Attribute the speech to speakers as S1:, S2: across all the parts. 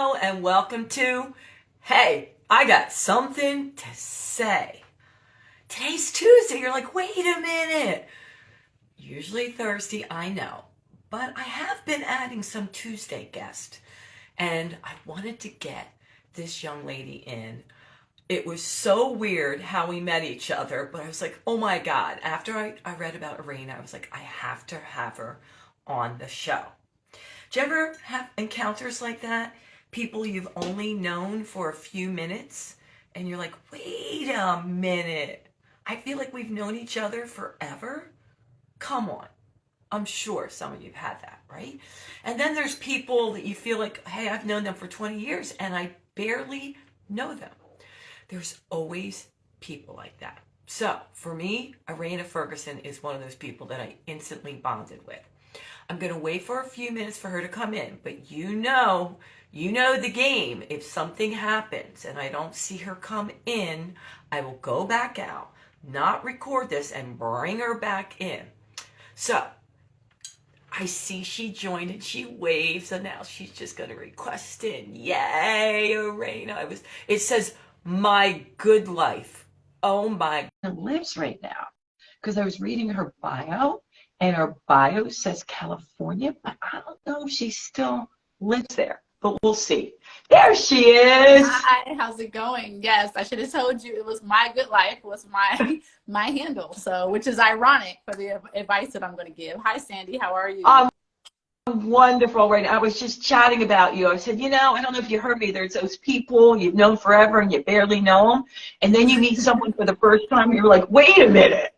S1: Hello and welcome to Hey, I got something to say. Today's Tuesday. You're like, wait a minute. Usually Thursday, I know. But I have been adding some Tuesday guests. And I wanted to get this young lady in. It was so weird how we met each other, but I was like, oh my God. After I read about Eraina, I was like, I have to have her on the show. Do you ever have encounters like that? People you've only known for a few minutes, and you're like, wait a minute. I feel like we've known each other forever. Come on. I'm sure some of you have had that, right? And then there's people that you feel like, hey, I've known them for 20 years and I barely know them. There's always people like that. So for me, Eraina Ferguson is one of those people that I instantly bonded with. I'm going to wait for a few minutes for her to come in, but you know the game. If something happens and I don't see her come in, I will go back out, not record this, and bring her back in. So I see she joined and she waves, and now she's just going to request in. Yay, Eraina. It says, my good life. Oh my. Lives right now. Because I was reading her bio, and her bio says California, but I don't know if she still lives there. But we'll see. There she is.
S2: Hi, how's it going? Yes, I should have told you it was my good life was my handle. So, which is ironic for the advice that I'm going to give. Hi, Sandy. How are you?
S1: Wonderful. Right. I was just chatting about you. I said, I don't know if you heard me. There's those people you've known forever and you barely know them, and then you meet someone for the first time. You're like, wait a minute.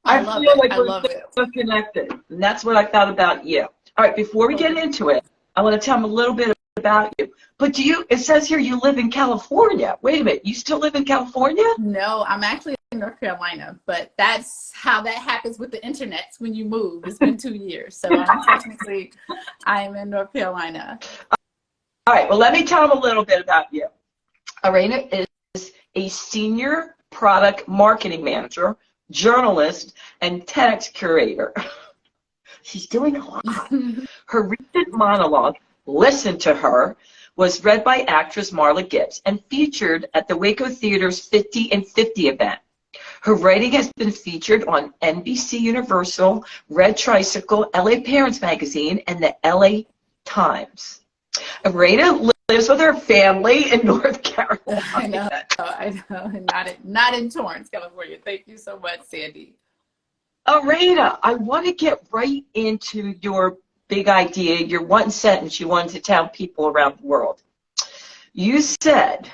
S2: I love it. I love it.
S1: So connected, and that's what I thought about you. All right. Before we get into it, I want to tell them a little bit about you. But it says here you live in California. Wait a minute, you still live in California?
S2: No, I'm actually in North Carolina, but that's how that happens with the internet when you move. It's been 2 years, so I'm in North Carolina.
S1: All right, well, let me tell them a little bit about you. Eraina is a senior product marketing manager, journalist, and TEDx curator. She's doing a lot. Her recent monologue, Listen to Her, was read by actress Marla Gibbs and featured at the Waco Theater's 50 and 50 event. Her writing has been featured on NBC Universal, Red Tricycle, LA Parents Magazine, and the LA Times. Eraina lives with her family in North Carolina.
S2: I know. Not in Torrance, California. Thank you so much, Sandy.
S1: Eraina, I want to get right into your big idea, your one sentence you wanted to tell people around the world. You said,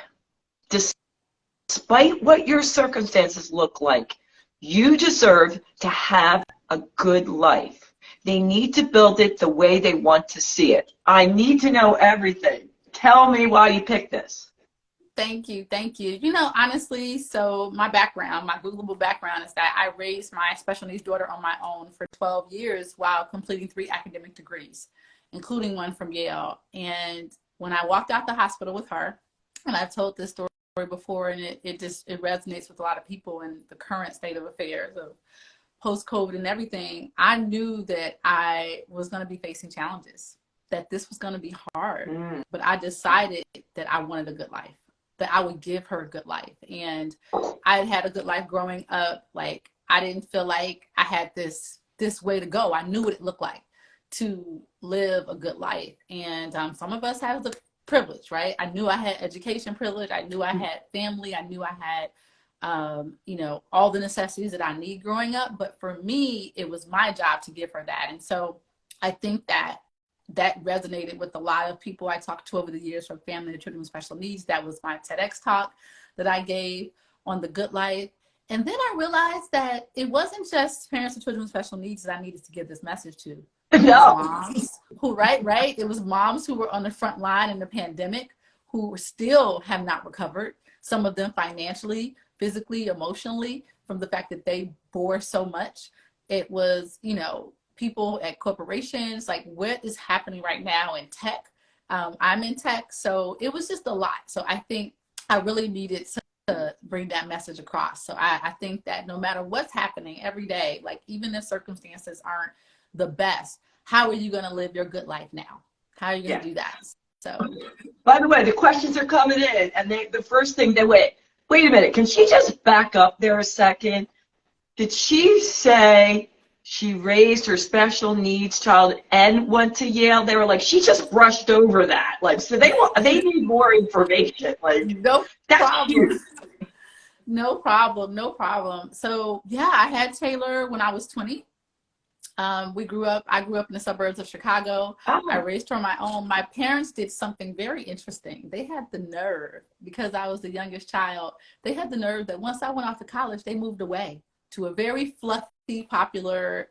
S1: despite what your circumstances look like, you deserve to have a good life. They need to build it the way they want to see it. I need to know everything. Tell me why you picked this.
S2: Thank you. Honestly, so my Googleable background is that I raised my special needs daughter on my own for 12 years while completing 3 academic degrees, including one from Yale. And when I walked out the hospital with her, and I've told this story before, and it resonates with a lot of people in the current state of affairs of post-COVID and everything, I knew that I was going to be facing challenges, that this was going to be hard, but I decided that I wanted a good life, that I would give her a good life. And I had a good life growing up. Like, I didn't feel like I had this way to go. I knew what it looked like to live a good life. And some of us have the privilege, right? I knew I had education privilege. I knew I had family. I knew I had, all the necessities that I need growing up. But for me, it was my job to give her that. And so I think that resonated with a lot of people I talked to over the years, from family to children with special needs. That was my TEDx talk that I gave on the good life. And then I realized that it wasn't just parents of children with special needs that I needed to give this message to.
S1: No.
S2: Moms who, right? It was moms who were on the front line in the pandemic, who still have not recovered, some of them financially, physically, emotionally, from the fact that they bore so much. It was, people at corporations, like what is happening right now in tech. I'm in tech, so it was just a lot. So I think I really needed to bring that message across. So I think that no matter what's happening every day, like even if circumstances aren't the best, how are you going to live your good life now? How are you going to do that? So
S3: By the way, the questions are coming in, and the first thing they wait a minute, can she just back up there a second? Did she say she raised her special needs child and went to Yale? They were like, she just brushed over that. Like, so they need more information. Like,
S2: no
S3: that's
S2: problem.
S3: huge.
S2: No problem. No problem. So yeah, I had Taylor when I was 20. I grew up in the suburbs of Chicago. I raised her on my own. My parents did something very interesting. They had the nerve, because I was the youngest child, they had the nerve that once I went off to college, they moved away to a very fluffy, popular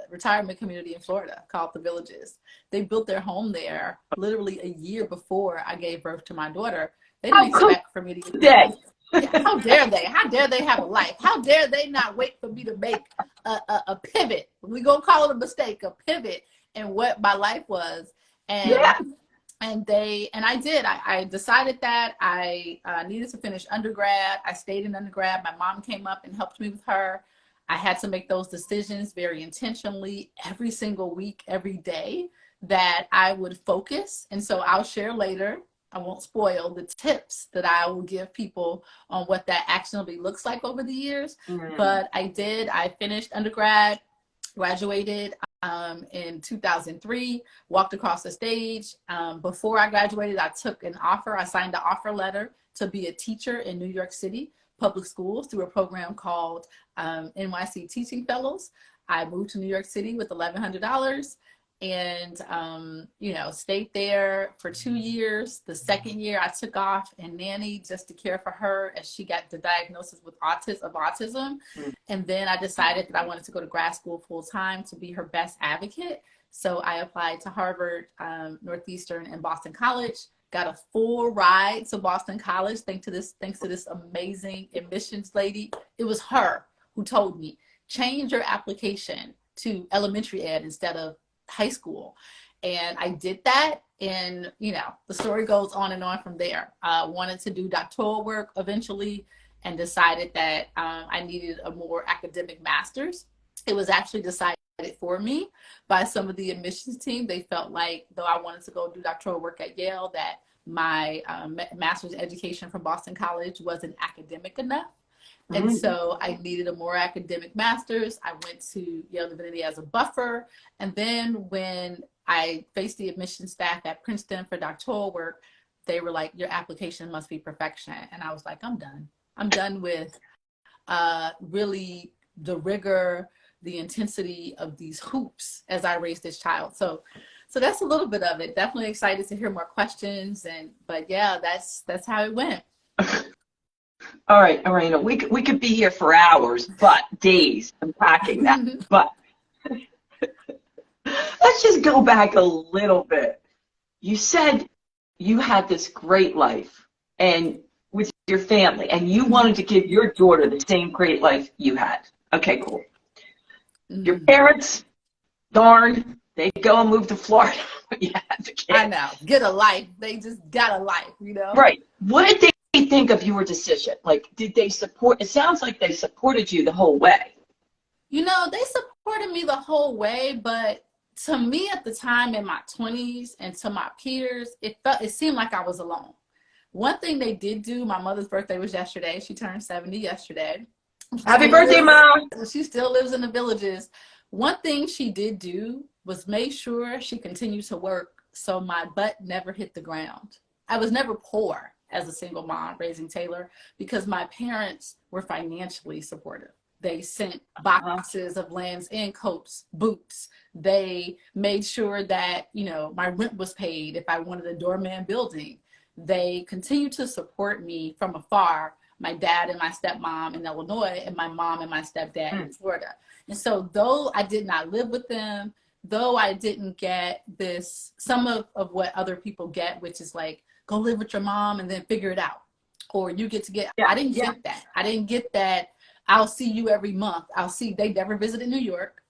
S2: retirement community in Florida called The Villages. They built their home there literally a year before I gave birth to my daughter. They didn't expect for me to get yeah, how dare they? How dare they have a life? How dare they not wait for me to make a pivot? We gonna call it a mistake, a pivot in what my life was. And
S3: Yeah.
S2: and I did. I decided that I needed to finish undergrad. I stayed in undergrad. My mom came up and helped me with her. I had to make those decisions very intentionally every single week, every day, that I would focus. And so I'll share later, I won't spoil the tips that I will give people on what that actionably looks like over the years. But I did. I finished undergrad, graduated in 2003, walked across the stage. Before I graduated, I took an offer. I signed an offer letter to be a teacher in New York City public schools through a program called NYC Teaching Fellows. I moved to New York City with $1,100 and, stayed there for 2 years. The second year I took off and nannied just to care for her as she got the diagnosis with autism. And then I decided that I wanted to go to grad school full time to be her best advocate. So I applied to Harvard, Northeastern, and Boston College, got a full ride to Boston College thanks to this amazing admissions lady. It was her who told me, change your application to elementary ed instead of high school. And I did that, and the story goes on and on from there. Wanted to do doctoral work eventually, and decided that I needed a more academic master's. It was actually decided for me by some of the admissions team. They felt like, though I wanted to go do doctoral work at Yale, that my master's education from Boston College wasn't academic enough. And so I needed a more academic master's. I went to Yale Divinity as a buffer. And then when I faced the admission staff at Princeton for doctoral work, they were like, your application must be perfection. And I was like, I'm done. I'm done with really the rigor, the intensity of these hoops as I raised this child. So that's a little bit of it. Definitely excited to hear more questions. But yeah, that's how it went.
S3: All right, Eraina, we could be here for hours, but days unpacking that. But let's just go back a little bit. You said you had this great life and with your family, and you wanted to give your daughter the same great life you had. Okay, cool. Your parents, darn, they go and move to Florida. You had the kid.
S2: I know. Get a life. They just got a life,
S3: Right. What did they think of your decision? Like, did they support? It sounds like they supported you the whole way.
S2: They supported me the whole way, but to me at the time in my 20s and to my peers, it seemed like I was alone. One thing they did do, my mother's birthday was yesterday. She turned 70 yesterday.
S3: Happy birthday, Mom.
S2: She still lives in the Villages. One thing she did do was make sure she continued to work so my butt never hit the ground. I was never poor as a single mom raising Taylor because my parents were financially supportive. They sent boxes of Lands' End coats, boots. They made sure that, my rent was paid if I wanted a doorman building. They continued to support me from afar, my dad and my stepmom in Illinois, and my mom and my stepdad in Florida. And so though I did not live with them, though I didn't get some of what other people get, which is like, go live with your mom and then figure it out. Or you get to get, I didn't get that. I didn't get that. I'll see you every month. They never visited New York,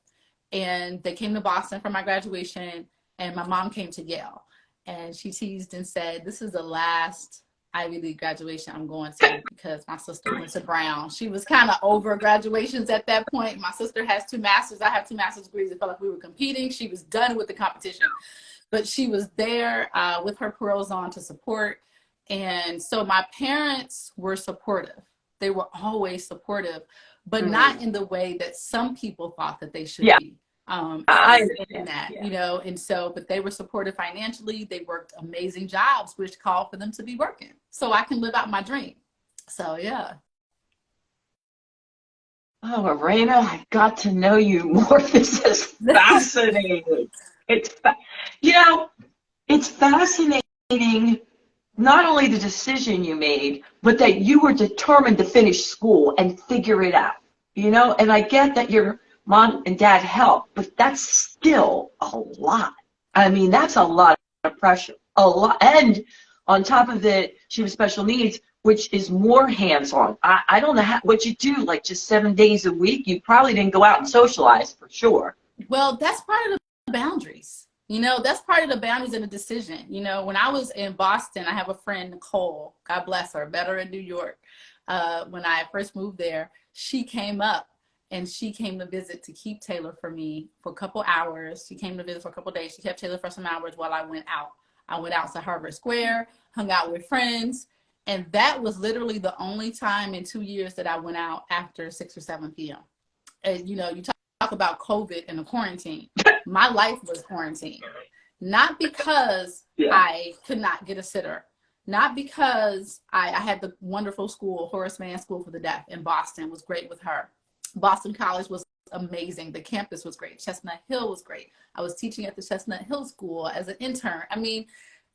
S2: and they came to Boston for my graduation, and my mom came to Yale, and she teased and said, this is the last Ivy League graduation I'm going to because my sister went to Brown. She was kind of over graduations at that point. My sister has 2 masters. I have 2 master's degrees. It felt like we were competing. She was done with the competition. but she was there with her pearls on to support. And so my parents were supportive. They were always supportive, but not in the way that some people thought that they should be.
S3: I understand
S2: that, you know, and so, but they were supportive financially. They worked amazing jobs, which called for them to be working so I can live out my dream. So, yeah.
S3: Oh, Eraina, I got to know you more. This is fascinating. You know, it's fascinating, not only the decision you made, but that you were determined to finish school and figure it out, you know? And I get that your mom and dad helped, but that's still a lot. I mean, that's a lot of pressure, a lot. And on top of it, she was special needs, which is more hands-on. I don't know what you do, like just 7 days a week. You probably didn't go out and socialize for sure.
S2: Well, that's part of the boundaries. You know, that's part of the boundaries and the decision. You know, when I was in Boston, I have a friend, Nicole, God bless her, better in New York. When I first moved there, she came up and she came to visit to keep Taylor for me for a couple hours. She came to visit for a couple days. She kept Taylor for some hours while I went out. I went out to Harvard Square, hung out with friends. And that was literally the only time in 2 years that I went out after 6 or 7 p.m. And, you know, you talk about COVID and the quarantine. My life was quarantine. Not because I could not get a sitter. Not because I had the wonderful school, Horace Mann School for the Deaf in Boston was great with her. Boston College was amazing. The campus was great. Chestnut Hill was great. I was teaching at the Chestnut Hill School as an intern. I mean,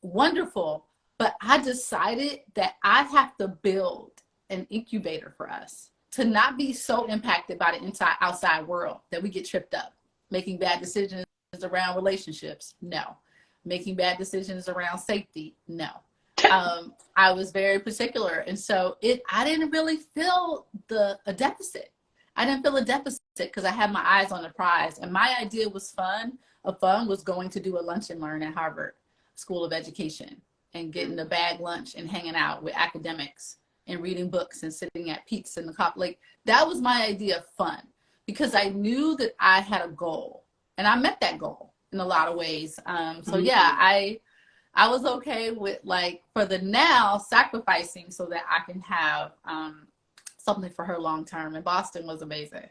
S2: wonderful. But I decided that I have to build an incubator for us to not be so impacted by the outside world that we get tripped up, making bad decisions around relationships. No. Making bad decisions around safety. No. I was very particular. And so I didn't really feel a deficit. I didn't feel a deficit because I had my eyes on the prize. And my idea was fun. Fun was going to do a lunch and learn at Harvard School of Education and getting a bag lunch and hanging out with academics and reading books and sitting at Pete's in the cop. Like, that was my idea of fun because I knew that I had a goal and I met that goal in a lot of ways. So yeah, I was okay with, like, for the now, sacrificing so that I can have something for her long term. And Boston was amazing.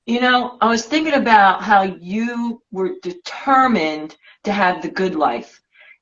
S3: You know, I was thinking about how you were determined to have the good life.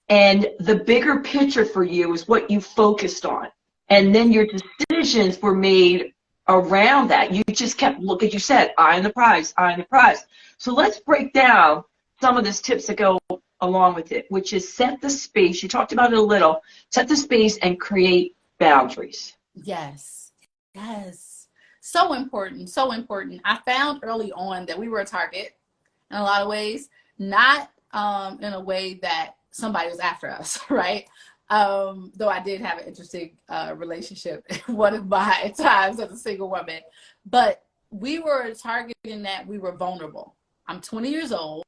S3: And the bigger picture for you is what you focused on. And then your decisions were made around that. You just kept, look, as you said, eye on the prize, eye on the prize. So let's break down some of these tips that go along with it, which is set the space. You talked about it a little. Set the space and create boundaries.
S2: Yes. Yes. So important. So important. I found early on that we were a target in a lot of ways, not in a way that somebody was after us, right? Though I did have an interesting relationship one of my times as a single woman. But we were targeting that we were vulnerable. I'm 20 years old.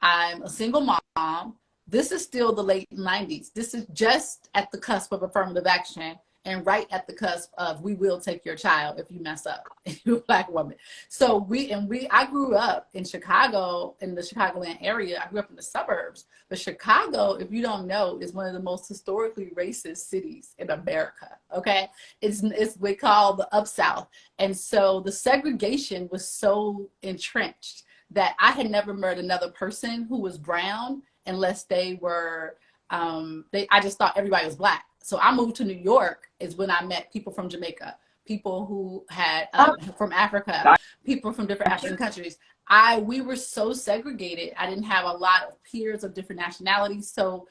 S2: I'm a single mom. This is still the late 90s. This is just at the cusp of affirmative action and right at the cusp of we will take your child if you mess up, if you're a Black woman. So I grew up in Chicago, in the Chicagoland area. I grew up in the suburbs. But Chicago, if you don't know, is one of the most historically racist cities in America, okay? It's we call the Up South. And so the segregation was so entrenched that I had never met another person who was brown unless they were, I just thought everybody was Black. So I moved to New York is when I met people from Jamaica, people who had from Africa, people from different African countries. We were so segregated. I didn't have a lot of peers of different nationalities. So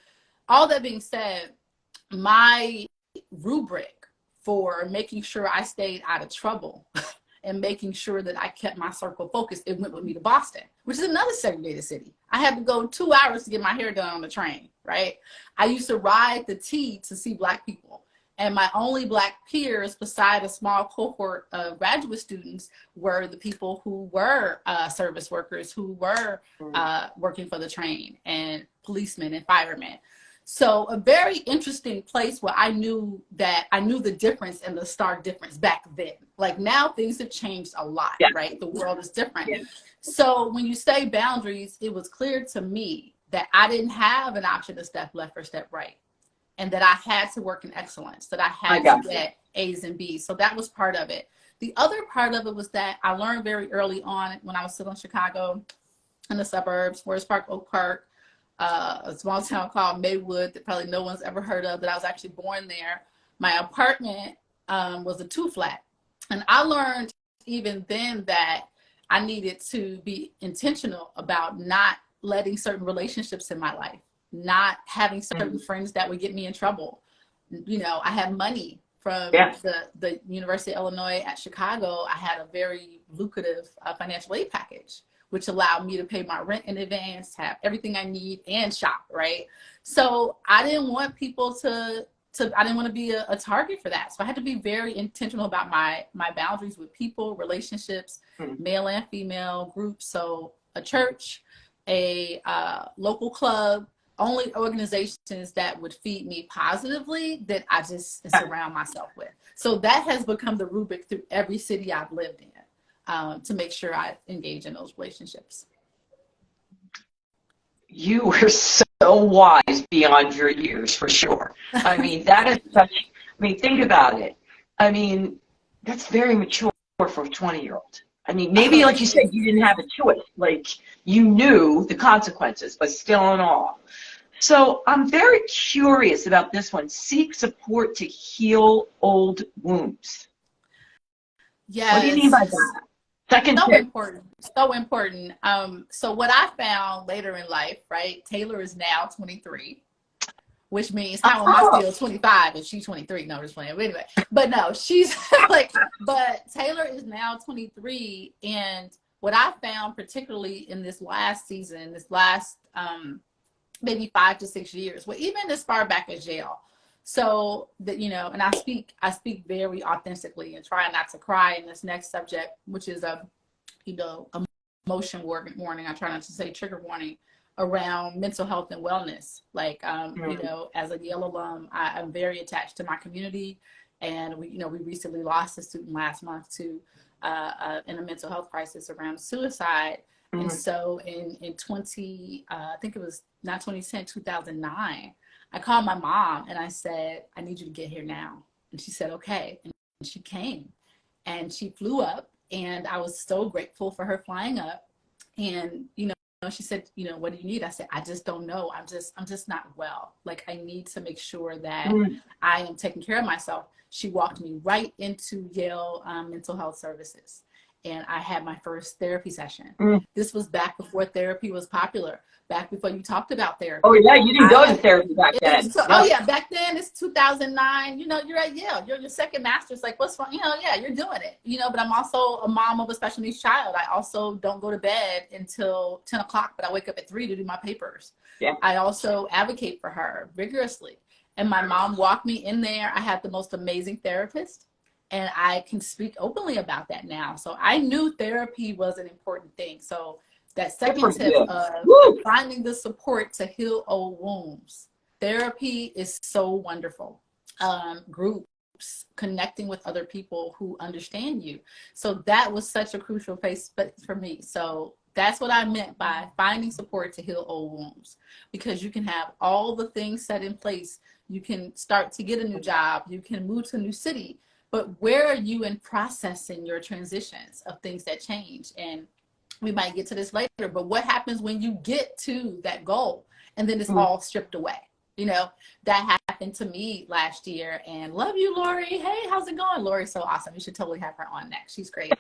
S2: all that being said, my rubric for making sure I stayed out of trouble and making sure that I kept my circle focused, it went with me to Boston, which is another segregated city. I had to go 2 hours to get my hair done on the train, right? I used to ride the T to see Black people. And my only Black peers, beside a small cohort of graduate students, were the people who were service workers, who were working for the train, and policemen and firemen. So a very interesting place where I knew the difference and the stark difference back then. Like now things have changed a lot, right? The world is different. So when you say boundaries, it was clear to me that I didn't have an option to step left or step right, and that I had to work in excellence, that I had to get A's and B's. So that was part of it. The other part of it was that I learned very early on when I was still in Chicago, in the suburbs, Forest Park, Oak Park, a small town called Maywood that probably no one's ever heard of, that I was actually born there. My apartment was a 2-flat. And I learned even then that I needed to be intentional about not letting certain relationships in my life, not having certain friends that would get me in trouble. You know, I had money from the University of Illinois at Chicago. I had a very lucrative financial aid package, which allowed me to pay my rent in advance, have everything I need, and shop, right? So I didn't want people I didn't want to be a target for that. So I had to be very intentional about my boundaries with people, relationships, male and female groups. So a church, a local club, only organizations that would feed me positively that I just surround myself with. So that has become the rubric through every city I've lived in, to make sure I engage in those relationships.
S3: You were so wise beyond your years, for sure. I mean, that is such, I mean, think about it. I mean, that's very mature for a 20-year-old. I mean, maybe like you said, you didn't have a choice. Like, you knew the consequences, but still in awe. So I'm very curious about this one. Seek support to heal old wounds.
S2: Yes.
S3: What do you mean by that? Second tip.
S2: Important. So important. So what I found later in life, right? Taylor is now 23, which means how am I still 25 and she's 23? No, I'm just playing. But anyway, but no, she's like, but Taylor is now 23. And what I found particularly in this last season, this last maybe 5 to 6 years, well, even as far back as jail. So that, you know, and I speak very authentically and try not to cry in this next subject, which is emotion warning. I try not to say trigger warning around mental health and wellness. Like, you know, as a Yale alum, I'm very attached to my community, and we recently lost a student last month to in a mental health crisis around suicide. And so in I think it was not 2010, 2009. I called my mom and I said, I need you to get here now. And she said, okay. And she came and she flew up, and I was so grateful for her flying up. And, you know, she said, you know, what do you need? I said, I just don't know. I'm just not well. Like, I need to make sure that I am taking care of myself. She walked me right into Yale Mental Health Services. And I had my first therapy session. This was back before therapy was popular, back before you talked about therapy.
S3: Oh, yeah, you didn't go to therapy back then.
S2: Oh, yeah, back then, it's 2009. You know, you're at Yale. You're your second master's. Like, what's wrong? You know, yeah, you're doing it. You know, but I'm also a mom of a special needs child. I also don't go to bed until 10 o'clock, but I wake up at 3 to do my papers. Yeah. I also advocate for her vigorously. And my mom walked me in there. I had the most amazing therapist. And I can speak openly about that now. So I knew therapy was an important thing. So that second tip of finding the support to heal old wounds. Therapy is so wonderful. Groups, connecting with other people who understand you. So that was such a crucial place for me. So that's what I meant by finding support to heal old wounds. Because you can have all the things set in place. You can start to get a new job. You can move to a new city. But where are you in processing your transitions of things that change? And we might get to this later, but what happens when you get to that goal and then it's all stripped away? You know, that happened to me last year. And love you, Lori. Hey, how's it going? Lori's so awesome. You should totally have her on next. She's great.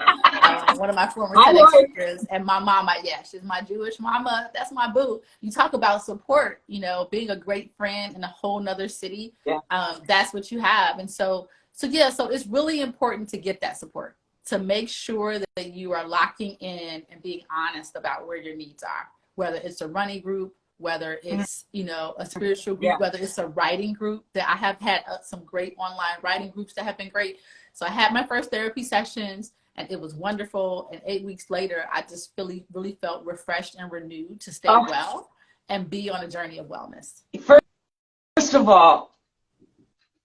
S2: One of my former TEDx speakers, and my mama, she's my Jewish mama. That's my boo. You talk about support, you know, being a great friend in a whole nother city. Yeah. That's what you have. And so it's really important to get that support, to make sure that you are locking in and being honest about where your needs are, whether it's a running group, whether it's, you know, a spiritual group, whether it's a writing group. That I have had some great online writing groups that have been great. So I had my first therapy sessions and it was wonderful. And 8 weeks later, I just really felt refreshed and renewed to stay well and be on a journey of wellness.
S3: First of all,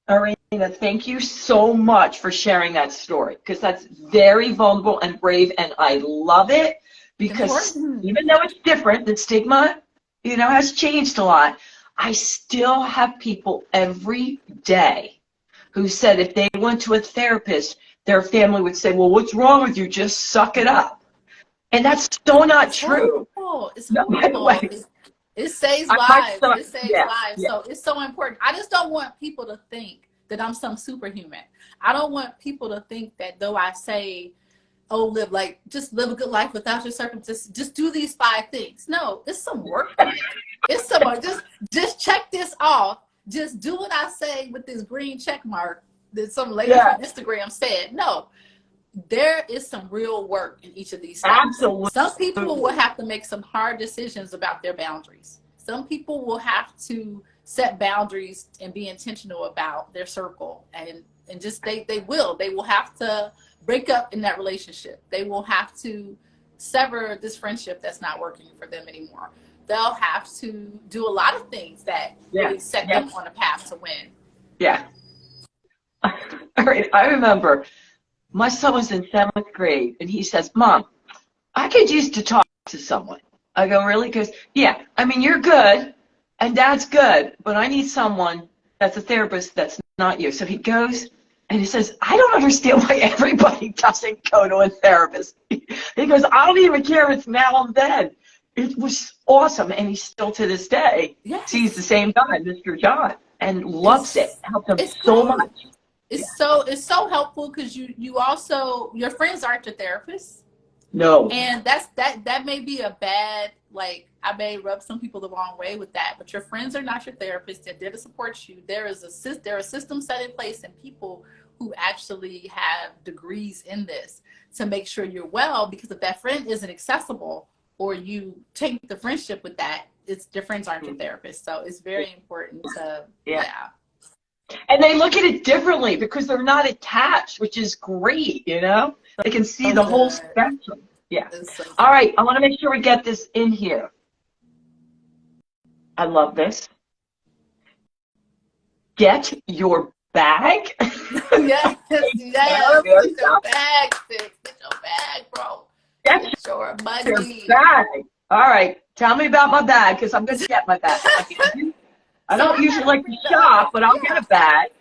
S3: Eraina, thank you so much for sharing that story, because that's very vulnerable and brave, and I love it, because even though it's different, the stigma has changed a lot. I still have people every day who said if they went to a therapist, their family would say, well, what's wrong with you? Just suck it up. And that's so not
S2: It's
S3: true.
S2: horrible. It's
S3: No, by the
S2: horrible.
S3: way,
S2: It saves
S3: my
S2: lives.
S3: son,
S2: It saves
S3: yeah,
S2: lives.
S3: yeah,
S2: So it's so important. I just don't want people to think that I'm some superhuman. I don't want people to think that though I say, oh, just live a good life without your circumstances. Just do these 5 things. No, it's some work in it. It's some just check this off. Just do what I say with this green check mark that some lady
S3: yeah,
S2: from Instagram said. No, there is some real work in each of these steps.
S3: absolutely.
S2: Some people will have to make some hard decisions about their boundaries. Some people will have to set boundaries and be intentional about their circle, and just they will have to break up in that relationship. They will have to sever this friendship that's not working for them anymore. They'll have to do a lot of things that really set them on a path to win.
S3: Yeah. All right. I remember my son was in 7th grade, and he says, Mom, I could use to talk to someone. I go, really? He goes, yeah. I mean, you're good, and Dad's good, but I need someone that's a therapist that's not you. So he goes, and he says, I don't understand why everybody doesn't go to a therapist. He goes, I don't even care if it's now and then. It was awesome, and he still to this day sees the same guy, Mr. John, and loves it. Helped him so much.
S2: It's so helpful because you also, your friends aren't your therapists.
S3: No.
S2: And that may be a bad, like, I may rub some people the wrong way with that, but your friends are not your therapists. They're there to support you. There are systems set in place and people who actually have degrees in this to make sure you're well, because if that friend isn't accessible or you take the friendship with that, your friends aren't your therapist. So it's very important to,
S3: And they look at it differently because they're not attached, which is great, They can see the whole spectrum. Yeah. All right, I want to make sure we get this in here. I love this. Get your bag.
S2: Yes, get your bag, sis. Get your bag, bro. Get your money.
S3: Your bag. All right, tell me about my bag because I'm going to get my bag. I don't usually like to shop, but I'll get a bag,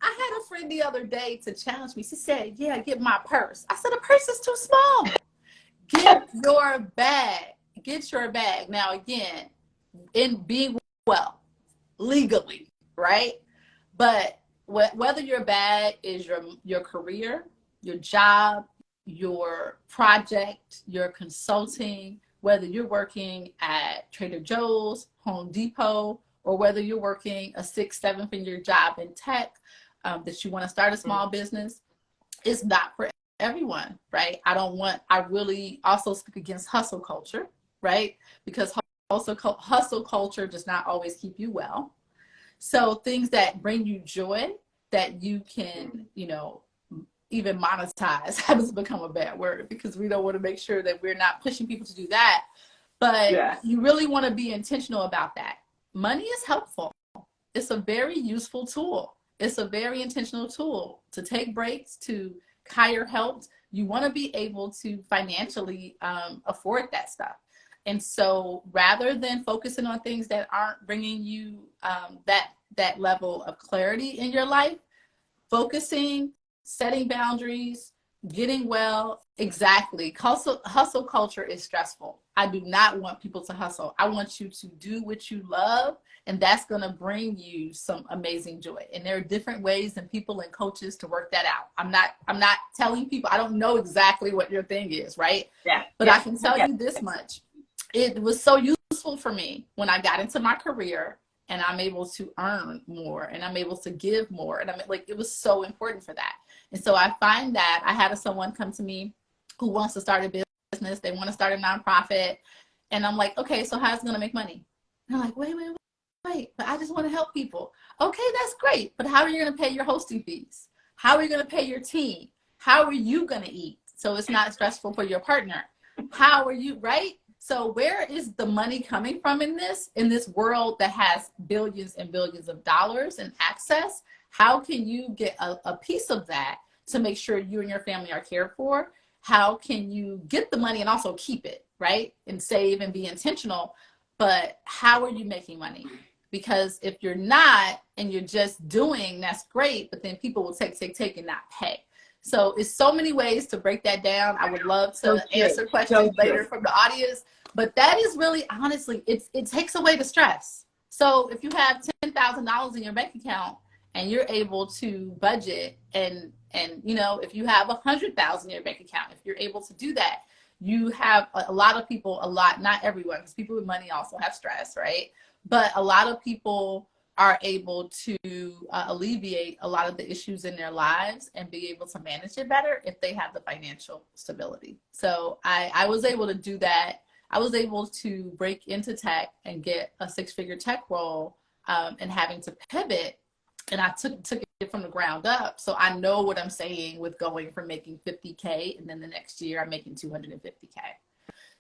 S2: I had a friend the other day to challenge me. She said, yeah, get my purse. I said, a purse is too small. Get your bag. Get your bag. Now, again, in being well, legally, right? But whether your bag is your career, your job, your project, your consulting, whether you're working at Trader Joe's, Home Depot, or whether you're working a 6-7 figure job in tech, that you want to start a small business, it's not for everyone, right? I really also speak against hustle culture, right? Because hustle culture does not always keep you well. So things that bring you joy, that you can, even monetize, happens to become a bad word because we don't want to make sure that we're not pushing people to do that. But you really want to be intentional about that. Money is helpful. It's a very useful tool. It's a very intentional tool to take breaks, to hire help. You want to be able to financially afford that stuff. And so rather than focusing on things that aren't bringing you that level of clarity in your life, focusing, setting boundaries, getting well. Exactly. Hustle culture is stressful. I do not want people to hustle. I want you to do what you love, and that's going to bring you some amazing joy. And there are different ways and people and coaches to work that out. I'm not telling people, I don't know exactly what your thing is, right? Yeah. But I can tell you this much. It was so useful for me when I got into my career and I'm able to earn more and I'm able to give more. And it was so important for that. And so I find that I had someone come to me who wants to start a business. They want to start a nonprofit. And I'm like, okay, so how's it going to make money? And I'm like, wait, but I just want to help people. Okay, that's great. But how are you going to pay your hosting fees? How are you going to pay your team? How are you going to eat so it's not stressful for your partner? How are you, right? So where is the money coming from in this world that has billions and billions of dollars and access? How can you get a piece of that to make sure you and your family are cared for? How can you get the money and also keep it, right? And save and be intentional? but how are you making money? Because if you're not and you're just doing, that's great, but then people will take and not pay. So it's so many ways to break that down. I would love
S3: So
S2: to
S3: true.
S2: answer
S3: So
S2: questions later
S3: true.
S2: from the audience, but that is really, honestly, it takes away the stress. So if you have $10,000 in your bank account and you're able to budget, and you know, if you have 100,000 in your bank account, if you're able to do that, you have a lot of people, not everyone, because people with money also have stress, right? But a lot of people are able to alleviate a lot of the issues in their lives and be able to manage it better if they have the financial stability. So I was able to do that. I was able to break into tech and get a 6-figure tech role, and having to pivot. And I took it from the ground up. So I know what I'm saying with going from making 50K and then the next year I'm making 250K.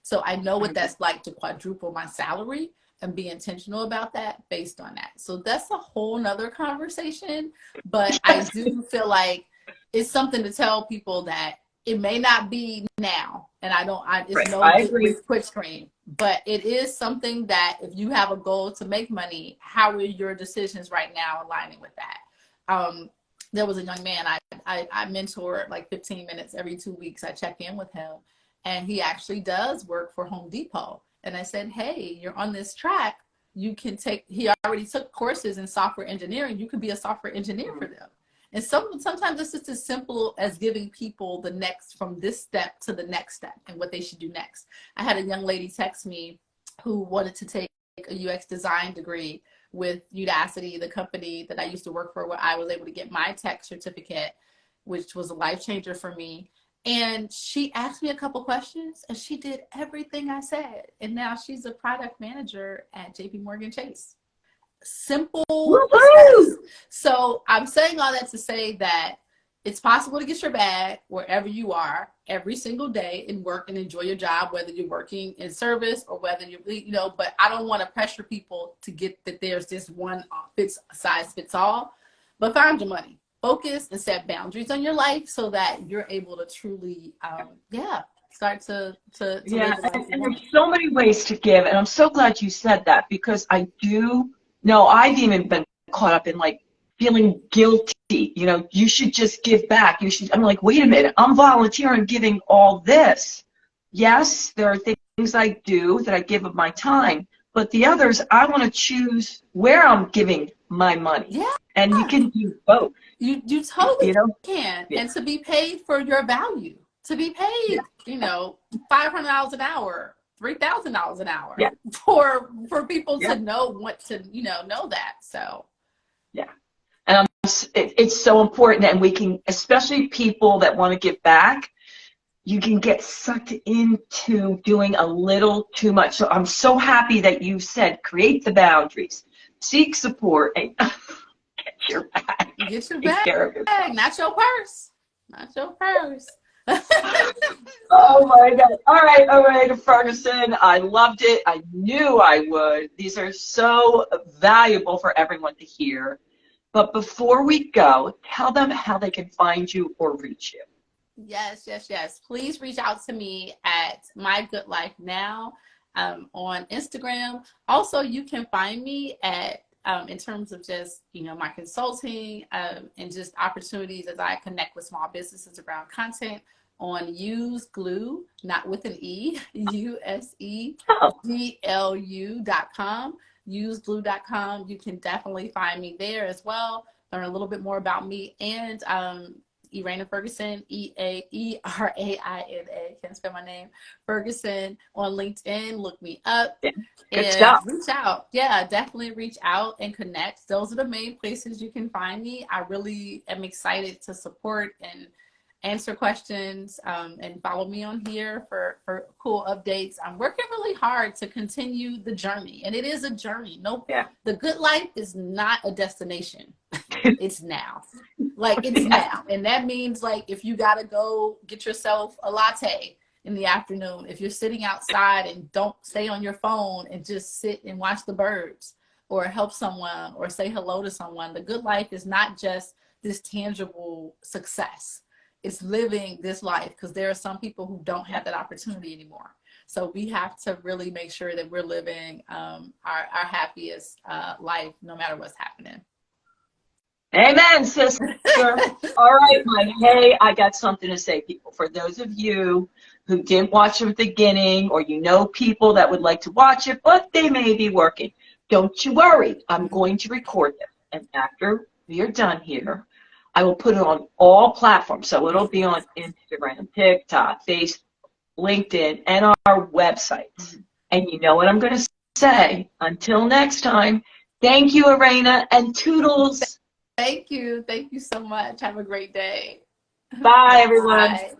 S2: So I know what that's like to quadruple my salary and be intentional about that based on that. So that's a whole nother conversation. But I do feel like it's something to tell people that it may not be now. And it's
S3: Right.
S2: no
S3: I
S2: get
S3: agree.
S2: rich quick scheme. But it is something that if you have a goal to make money, how are your decisions right now aligning with that? There was a young man I mentor like 15 minutes every 2 weeks. I check in with him, and he actually does work for Home Depot. And I said, hey, you're on this track. You can he already took courses in software engineering. You could be a software engineer for them. And sometimes it's just as simple as giving people the next, from this step to the next step and what they should do next. I had a young lady text me who wanted to take a UX design degree with Udacity, the company that I used to work for, where I was able to get my tech certificate, which was a life changer for me. And she asked me a couple questions and she did everything I said. And now she's a product manager at JP Morgan Chase. Simple steps. So I'm saying all that to say that it's possible to get your bag wherever you are every single day and work and enjoy your job, whether you're working in service or whether you're, you know, but I don't want to pressure people to get that there's this one size fits all, but find your money, focus and set boundaries on your life so that you're able to truly, start to live the life you
S3: And
S2: want.
S3: there's so many ways to give, and I'm so glad you said that, because I do know I've even been caught up in like feeling guilty. You know, you should just give back. I'm like, wait a minute, I'm volunteering, giving all this. Yes, there are things I do that I give of my time, but the others, I want to choose where I'm giving my money.
S2: Yeah.
S3: And you can do both.
S2: You totally
S3: You know?
S2: can.
S3: Yeah.
S2: And to be paid for your value, to be paid, you know, $500 an hour, $3,000 an hour,
S3: Yeah.
S2: for people to know know that. So
S3: yeah. And it's so important, and we can, especially people that want to give back, you can get sucked into doing a little too much. So I'm so happy that you said create the boundaries, seek support, and get your bag.
S2: Get your
S3: Take care of
S2: bag, not your purse. Not your purse.
S3: Oh my God. All right, Ferguson. I loved it. I knew I would. These are so valuable for everyone to hear. But before we go, tell them how they can find you or reach you.
S2: Yes. Please reach out to me at My Good Life Now on Instagram. Also, you can find me at in terms of just, you know, my consulting and just opportunities as I connect with small businesses around content on Use Glue, not with an E, USEGLU.com, useglue.com. You can definitely find me there as well. Learn a little bit more about me and Eraina Ferguson, Eraina, can't spell my name, Ferguson on LinkedIn. Look me up.
S3: Good
S2: And
S3: stuff.
S2: reach out. Yeah, definitely reach out and connect. Those are the main places you can find me. I really am excited to support and answer questions, and follow me on here for cool updates. I'm working really hard to continue the journey, and it is a journey. The good life is not a destination. It's now. Like, it's now. And that means, like, if you got to go get yourself a latte in the afternoon, if you're sitting outside and don't stay on your phone and just sit and watch the birds or help someone or say hello to someone, the good life is not just this tangible success. It's living this life, because there are some people who don't have that opportunity anymore. So we have to really make sure that we're living our happiest life, no matter what's happening.
S3: Amen, sister. All right, Mike. Hey, I got something to say, people. For those of you who didn't watch it at the beginning, or you know people that would like to watch it, but they may be working, don't you worry. I'm going to record this. And after we are done here, I will put it on all platforms. So it'll be on Instagram, TikTok, Facebook, LinkedIn, and our websites. And you know what I'm going to say. Until next time, thank you, Eraina, and toodles.
S2: Thank you. Thank you so much. Have a great day.
S3: Bye, everyone.
S2: Bye.